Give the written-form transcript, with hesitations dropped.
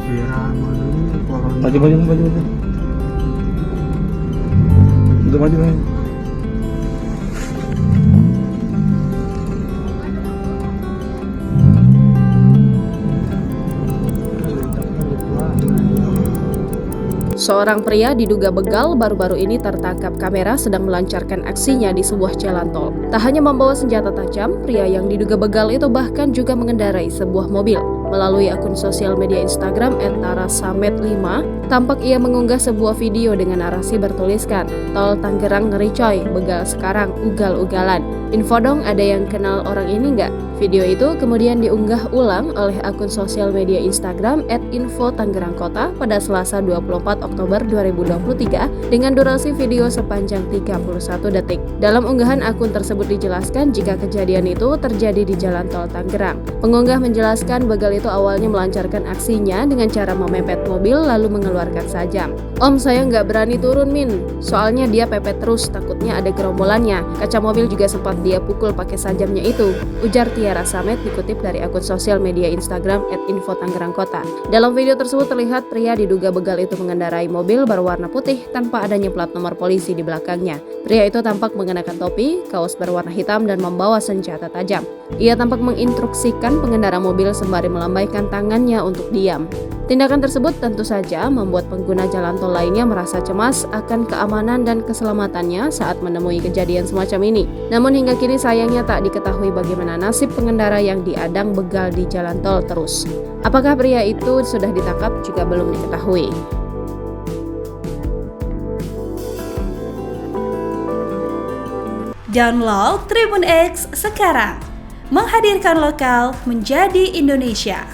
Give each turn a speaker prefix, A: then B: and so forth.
A: Biar mana kalau
B: Maju. Udah maju.
C: Seorang pria diduga begal baru-baru ini tertangkap kamera sedang melancarkan aksinya di sebuah jalan tol. Tak hanya membawa senjata tajam, pria yang diduga begal itu bahkan juga mengendarai sebuah mobil. Melalui akun sosial media Instagram @tarasamet5, tampak ia mengunggah sebuah video dengan narasi bertuliskan, "Tol Tangerang ngeri coy, begal sekarang ugal-ugalan. Info dong, ada yang kenal orang ini nggak?" Video itu kemudian diunggah ulang oleh akun sosial media Instagram @info_tangerang_kota pada Selasa 24 Oktober 2023 dengan durasi video sepanjang 31 detik. Dalam unggahan akun tersebut dijelaskan jika kejadian itu terjadi di Jalan Tol Tangerang. Pengunggah menjelaskan begal itu awalnya melancarkan aksinya dengan cara memepet mobil lalu mengeluarkan sajam. "Om, saya nggak berani turun min, soalnya dia pepet terus, takutnya ada gerombolannya. Kaca mobil juga sempat dia pukul pakai sajamnya itu," ujar Tiara Samet dikutip dari akun sosial media Instagram @info_tangerang_kota. Dalam video tersebut terlihat pria diduga begal itu mengendarai mobil berwarna putih tanpa adanya plat nomor polisi di belakangnya. Pria itu tampak mengenakan topi, kaos berwarna hitam dan membawa senjata tajam. Ia tampak menginstruksikan pengendara mobil sembari melambaikan tangannya untuk diam. Tindakan tersebut tentu saja membuat pengguna jalan tol lainnya merasa cemas akan keamanan dan keselamatannya saat menemui kejadian semacam ini. Namun hingga kini sayangnya tak diketahui bagaimana nasib pengendara yang diadang begal di jalan tol terus. Apakah pria itu sudah ditangkap juga belum diketahui.
D: Download Tribun X sekarang, menghadirkan lokal menjadi Indonesia.